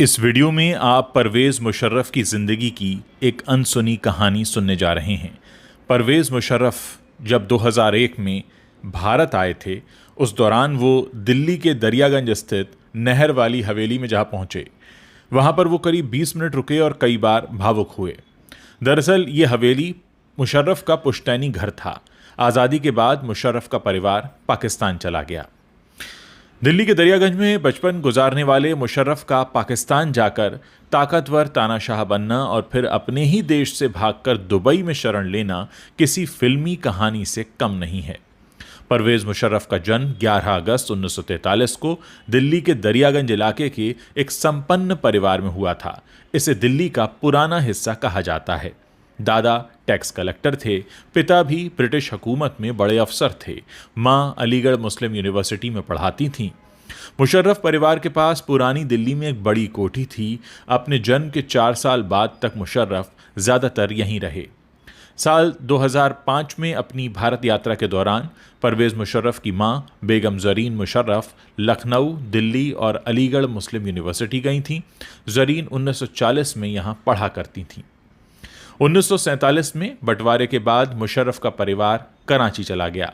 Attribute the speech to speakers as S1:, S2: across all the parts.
S1: इस वीडियो में आप परवेज़ मुशर्रफ की ज़िंदगी की एक अनसुनी कहानी सुनने जा रहे हैं। परवेज़ मुशर्रफ जब 2001 में भारत आए थे, उस दौरान वो दिल्ली के दरियागंज स्थित नहर वाली हवेली में जा पहुंचे। वहां पर वो करीब 20 मिनट रुके और कई बार भावुक हुए। दरअसल ये हवेली मुशर्रफ का पुश्तैनी घर था। आज़ादी के बाद मुशर्रफ का परिवार पाकिस्तान चला गया। दिल्ली के दरियागंज में बचपन गुजारने वाले मुशर्रफ का पाकिस्तान जाकर ताकतवर तानाशाह बनना और फिर अपने ही देश से भागकर दुबई में शरण लेना किसी फिल्मी कहानी से कम नहीं है। परवेज़ मुशर्रफ का जन्म 11 अगस्त 1943 को दिल्ली के दरियागंज इलाके के एक संपन्न परिवार में हुआ था। इसे दिल्ली का पुराना हिस्सा कहा जाता है। दादा टैक्स कलेक्टर थे, पिता भी ब्रिटिश हुकूमत में बड़े अफसर थे, माँ अलीगढ़ मुस्लिम यूनिवर्सिटी में पढ़ाती थीं। मुशर्रफ परिवार के पास पुरानी दिल्ली में एक बड़ी कोठी थी। अपने जन्म के 4 साल बाद तक मुशर्रफ ज़्यादातर यहीं रहे। साल 2005 में अपनी भारत यात्रा के दौरान परवेज़ मुशर्रफ की मां बेगम ज़रीन मुशर्रफ लखनऊ, दिल्ली और अलीगढ़ मुस्लिम यूनिवर्सिटी गई थीं। ज़रीन 1940 में यहां पढ़ा करती थीं। 1947 में बंटवारे के बाद मुशर्रफ का परिवार कराची चला गया।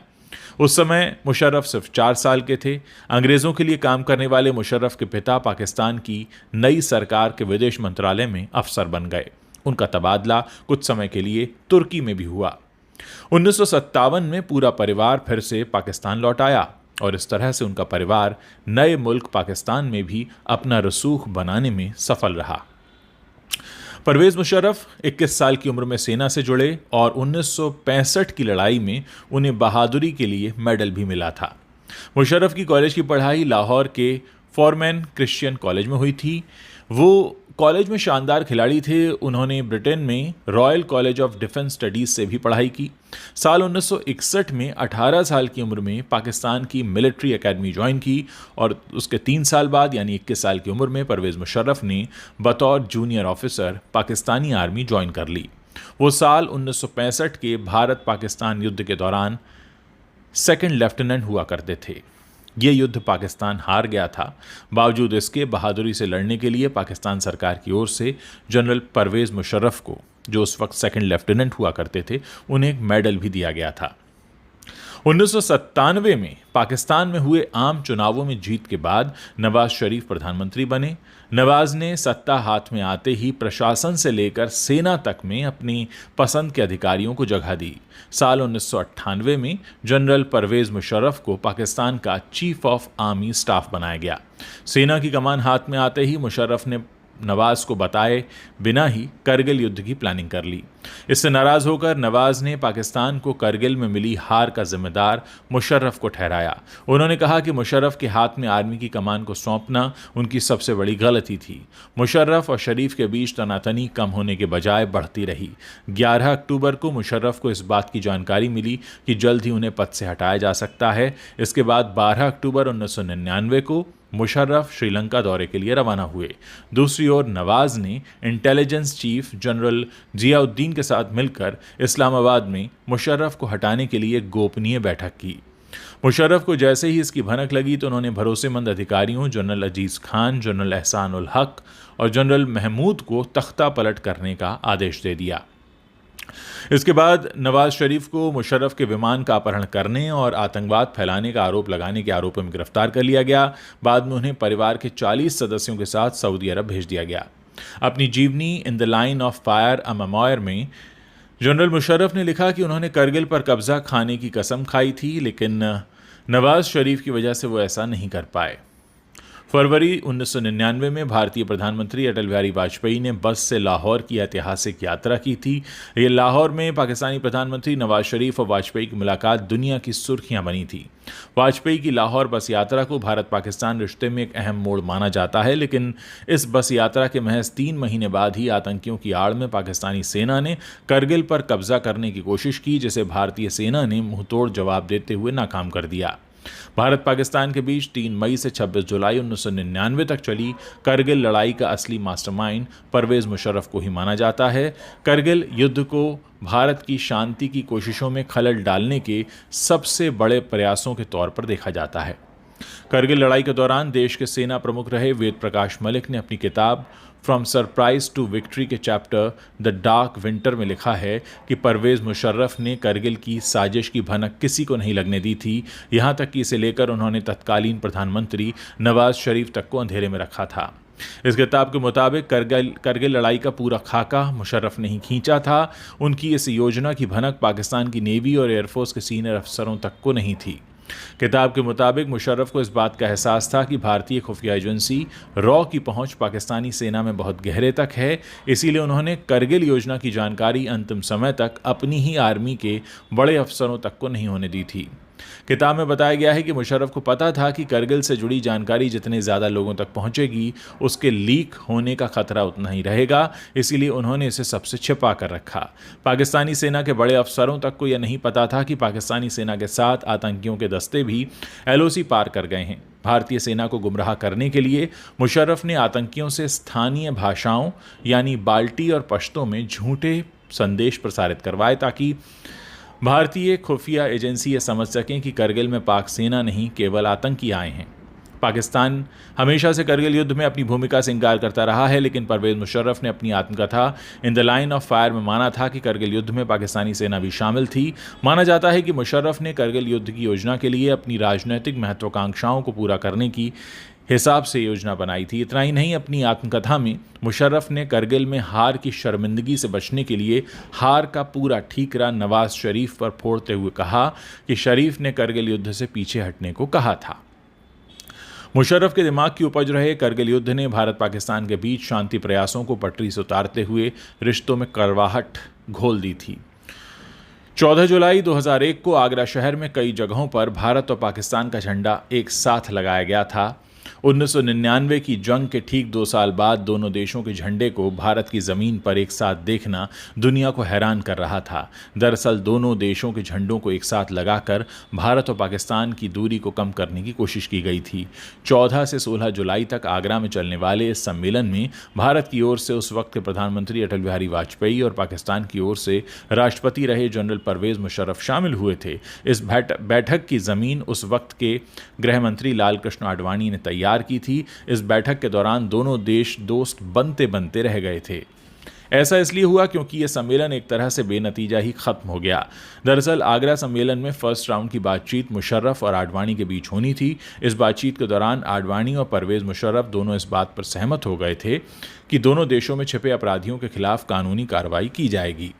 S1: उस समय मुशर्रफ सिर्फ 4 साल के थे। अंग्रेज़ों के लिए काम करने वाले मुशर्रफ के पिता पाकिस्तान की नई सरकार के विदेश मंत्रालय में अफसर बन गए। उनका तबादला कुछ समय के लिए तुर्की में भी हुआ। 1957 में पूरा परिवार फिर से पाकिस्तान लौट आया और इस तरह से उनका परिवार नए मुल्क पाकिस्तान में भी अपना रसूख बनाने में सफल रहा। परवेज़ मुशर्रफ 21 साल की उम्र में सेना से जुड़े और 1965 की लड़ाई में उन्हें बहादुरी के लिए मेडल भी मिला था। मुशर्रफ की कॉलेज की पढ़ाई लाहौर के फॉरमैन क्रिश्चियन कॉलेज में हुई थी। वो कॉलेज में शानदार खिलाड़ी थे। उन्होंने ब्रिटेन में royal college of defence studies से भी पढ़ाई की। साल 1961 में 18 साल की उम्र में पाकिस्तान की मिलिट्री एकेडमी ज्वाइन की और उसके 3 साल बाद यानी 21 साल की उम्र में परवेज़ मुशर्रफ ने बतौर junior officer Pakistani army join कर ली। वो साल 1965 के भारत पाकिस्तान युद्ध के दौरान सेकंड लेफ्टिनेंट हुआ करते थे। ये युद्ध पाकिस्तान हार गया था। बावजूद इसके बहादुरी से लड़ने के लिए पाकिस्तान सरकार की ओर से जनरल परवेज़ मुशर्रफ को, जो उस वक्त सेकंड लेफ्टिनेंट हुआ करते थे, उन्हें एक मेडल भी दिया गया था। 1997 में पाकिस्तान में हुए आम चुनावों में जीत के बाद नवाज शरीफ प्रधानमंत्री बने। नवाज ने सत्ता हाथ में आते ही प्रशासन से लेकर सेना तक में अपनी पसंद के अधिकारियों को जगह दी। साल 1998 में जनरल परवेज़ मुशर्रफ को पाकिस्तान का चीफ ऑफ आर्मी स्टाफ बनाया गया। सेना की कमान हाथ में आते ही मुशर्रफ ने नवाज को बताए बिना ही करगिल युद्ध की प्लानिंग कर ली। इससे नाराज होकर नवाज ने पाकिस्तान को करगिल में मिली हार का जिम्मेदार मुशर्रफ को ठहराया। उन्होंने कहा कि मुशर्रफ के हाथ में आर्मी की कमान को सौंपना उनकी सबसे बड़ी गलती थी। मुशर्रफ और शरीफ के बीच तनातनी कम होने के बजाय बढ़ती रही। 11 अक्टूबर को मुशर्रफ को इस बात की जानकारी मिली कि जल्द ही उन्हें पद से हटाया जा सकता है। इसके बाद 12 अक्टूबर 1999 को मुशर्रफ श्रीलंका दौरे के लिए रवाना हुए। दूसरी ओर नवाज ने इंटेलिजेंस चीफ जनरल जियाउद्दीन के साथ मिलकर इस्लामाबाद में मुशर्रफ को हटाने के लिए गोपनीय बैठक की। मुशर्रफ को जैसे ही इसकी भनक लगी तो उन्होंने भरोसेमंद अधिकारियों जनरल अजीज खान, जनरल एहसान उल हक और जनरल महमूद को तख्ता पलट करने का आदेश दे दिया। इसके बाद नवाज शरीफ को मुशर्रफ के विमान का अपहरण करने और आतंकवाद फैलाने का आरोप लगाने के आरोप में गिरफ्तार कर लिया गया। बाद में उन्हें परिवार के 40 सदस्यों के साथ सऊदी अरब भेज दिया गया। अपनी जीवनी in the line of fire a memoir में जनरल मुशर्रफ ने लिखा कि उन्होंने करगिल पर कब्जा खाने की कसम खाई थी, लेकिन नवाज शरीफ की वजह से वो ऐसा नहीं कर पाए। फरवरी 1999 में भारतीय प्रधानमंत्री अटल बिहारी वाजपेयी ने बस से लाहौर की ऐतिहासिक यात्रा की थी। ये लाहौर में पाकिस्तानी प्रधानमंत्री नवाज शरीफ और वाजपेयी की मुलाकात दुनिया की सुर्खियां बनी थी। वाजपेयी की लाहौर बस यात्रा को भारत पाकिस्तान रिश्ते में एक अहम मोड़ माना जाता है, लेकिन इस बस यात्रा के महज 3 महीने बाद ही आतंकियों की आड़ में पाकिस्तानी सेना ने करगिल पर कब्जा करने की कोशिश की, जिसे भारतीय सेना ने मुंहतोड़ जवाब देते हुए नाकाम कर दिया। भारत पाकिस्तान के बीच 3 मई से 26 जुलाई 1999 तक चली करगिल लड़ाई का असली मास्टरमाइंड परवेज़ मुशर्रफ को ही माना जाता है। करगिल युद्ध को भारत की शांति की कोशिशों में खलल डालने के सबसे बड़े प्रयासों के तौर पर देखा जाता है। करगिल लड़ाई के दौरान देश के सेना प्रमुख रहे वेद प्रकाश मलिक ने अपनी किताब फ्रॉम सरप्राइज टू विक्ट्री के चैप्टर द डार्क विंटर में लिखा है कि परवेज मुशर्रफ ने करगिल की साजिश की भनक किसी को नहीं लगने दी थी, यहां तक कि इसे लेकर उन्होंने तत्कालीन प्रधानमंत्री नवाज शरीफ तक को अंधेरे में रखा था। इस किताब के मुताबिक करगिल लड़ाई का पूरा खाका मुशर्रफ ने ही खींचा था। उनकी इस योजना की भनक पाकिस्तान की नेवी और एयरफोर्स के सीनियर अफसरों तक को नहीं थी। किताब के मुताबिक मुशर्रफ को इस बात का एहसास था कि भारतीय खुफिया एजेंसी रॉ की पहुंच पाकिस्तानी सेना में बहुत गहरे तक है, इसीलिए उन्होंने करगिल योजना की जानकारी अंतिम समय तक अपनी ही आर्मी के बड़े अफसरों तक को नहीं होने दी थी। किताब में बताया गया है कि मुशर्रफ को पता था कि करगिल से जुड़ी जानकारी जितने ज़्यादा लोगों तक पहुंचेगी उसके लीक होने का खतरा उतना ही रहेगा, इसीलिए उन्होंने इसे सबसे छिपा कर रखा। पाकिस्तानी सेना के बड़े अफसरों तक को यह नहीं पता था कि पाकिस्तानी सेना के साथ आतंकियों के दस्ते भी LOC पार कर गए हैं। भारतीय सेना को गुमराह करने के लिए मुशर्रफ ने आतंकियों से स्थानीय भाषाओं यानी बाल्टी और पश्तो में झूठे संदेश प्रसारित करवाए ताकि भारतीय खुफिया एजेंसी ये समझ सकें कि करगिल में पाक सेना नहीं केवल आतंकी आए हैं। पाकिस्तान हमेशा से करगिल युद्ध में अपनी भूमिका से इंकार करता रहा है, लेकिन परवेज मुशर्रफ ने अपनी आत्मकथा in the line of fire में माना था कि करगिल युद्ध में पाकिस्तानी सेना भी शामिल थी। माना जाता है कि मुशर्रफ ने करगिल युद्ध की योजना के लिए अपनी राजनीतिक महत्वाकांक्षाओं को पूरा करने की हिसाब से योजना बनाई थी। इतना ही नहीं, अपनी आत्मकथा में मुशर्रफ ने करगिल में हार की शर्मिंदगी से बचने के लिए हार का पूरा ठीकरा नवाज शरीफ पर फोड़ते हुए कहा कि शरीफ ने करगिल युद्ध से पीछे हटने को कहा था। मुशर्रफ के दिमाग की उपज रहे करगिल युद्ध ने भारत पाकिस्तान के बीच शांति प्रयासों को पटरी से उतारते हुए रिश्तों में कड़वाहट घोल दी थी। 14 जुलाई 2001 को आगरा शहर में कई जगहों पर भारत और पाकिस्तान का झंडा एक साथ लगाया गया था। 1999 की जंग के ठीक 2 साल बाद दोनों देशों के झंडे को भारत की ज़मीन पर एक साथ देखना दुनिया को हैरान कर रहा था। दरअसल दोनों देशों के झंडों को एक साथ लगाकर भारत और पाकिस्तान की दूरी को कम करने की कोशिश की गई थी। 14 से 16 जुलाई तक आगरा में चलने वाले इस सम्मेलन में भारत की ओर से उस वक्त के प्रधानमंत्री अटल बिहारी वाजपेयी और पाकिस्तान की ओर से राष्ट्रपति रहे जनरल परवेज मुशर्रफ शामिल हुए थे। इस बैठक की ज़मीन उस वक्त के गृह मंत्री लाल कृष्ण आडवाणी ने तैयार की थी। इस बैठक के दौरान दोनों देश दोस्त बनते बनते रह गए थे। ऐसा इसलिए हुआ क्योंकि यह सम्मेलन एक तरह से बेनतीजा ही खत्म हो गया। दरअसल आगरा सम्मेलन में फर्स्ट राउंड की बातचीत मुशर्रफ और आडवाणी के बीच होनी थी। इस बातचीत के दौरान आडवाणी और परवेज मुशर्रफ दोनों इस बात पर सहमत हो गए थे कि दोनों देशों में छिपे अपराधियों के खिलाफ कानूनी कार्रवाई की जाएगी।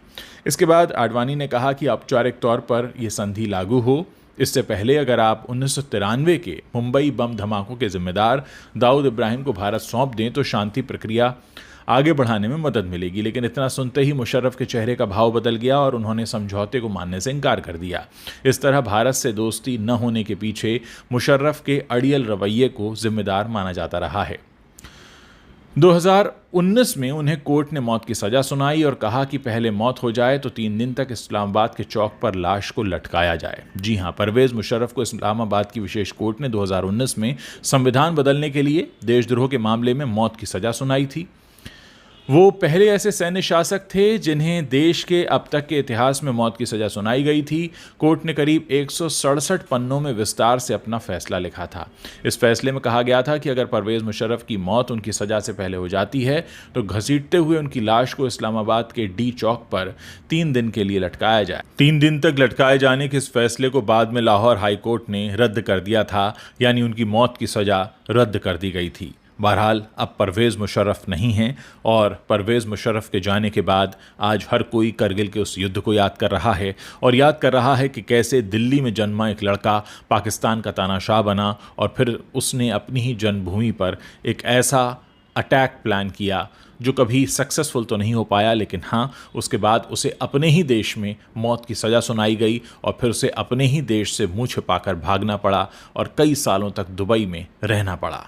S1: इसके बाद आडवाणी ने कहा कि औपचारिक तौर पर यह संधि लागू हो, इससे पहले अगर आप 1993 के मुंबई बम धमाकों के जिम्मेदार दाऊद इब्राहिम को भारत सौंप दें तो शांति प्रक्रिया आगे बढ़ाने में मदद मिलेगी। लेकिन इतना सुनते ही मुशर्रफ के चेहरे का भाव बदल गया और उन्होंने समझौते को मानने से इनकार कर दिया। इस तरह भारत से दोस्ती न होने के पीछे मुशर्रफ के अड़ियल रवैये को जिम्मेदार माना जाता रहा है। 2019 में उन्हें कोर्ट ने मौत की सजा सुनाई और कहा कि पहले मौत हो जाए तो 3 दिन तक इस्लामाबाद के चौक पर लाश को लटकाया जाए। जी हां, परवेज मुशर्रफ को इस्लामाबाद की विशेष कोर्ट ने 2019 में संविधान बदलने के लिए देशद्रोह के मामले में मौत की सजा सुनाई थी। वो पहले ऐसे सैन्य शासक थे जिन्हें देश के अब तक के इतिहास में मौत की सजा सुनाई गई थी। कोर्ट ने करीब 167 पन्नों में विस्तार से अपना फैसला लिखा था। इस फैसले में कहा गया था कि अगर परवेज मुशर्रफ की मौत उनकी सजा से पहले हो जाती है तो घसीटते हुए उनकी लाश को इस्लामाबाद के डी चौक पर 3 दिन के लिए लटकाया जाए। 3 दिन तक लटकाए जाने के इस फैसले को बाद में लाहौर हाई कोर्ट ने रद्द कर दिया था, यानी उनकी मौत की सजा रद्द कर दी गई थी। बहरहाल अब परवेज मुशर्रफ नहीं हैं और परवेज मुशर्रफ के जाने के बाद आज हर कोई करगिल के उस युद्ध को याद कर रहा है और याद कर रहा है कि कैसे दिल्ली में जन्मा एक लड़का पाकिस्तान का तानाशाह बना और फिर उसने अपनी ही जन्मभूमि पर एक ऐसा अटैक प्लान किया जो कभी सक्सेसफुल तो नहीं हो पाया, लेकिन हाँ, उसके बाद उसे अपने ही देश में मौत की सज़ा सुनाई गई और फिर उसे अपने ही देश से मुँह छिपाकर भागना पड़ा और कई सालों तक दुबई में रहना पड़ा।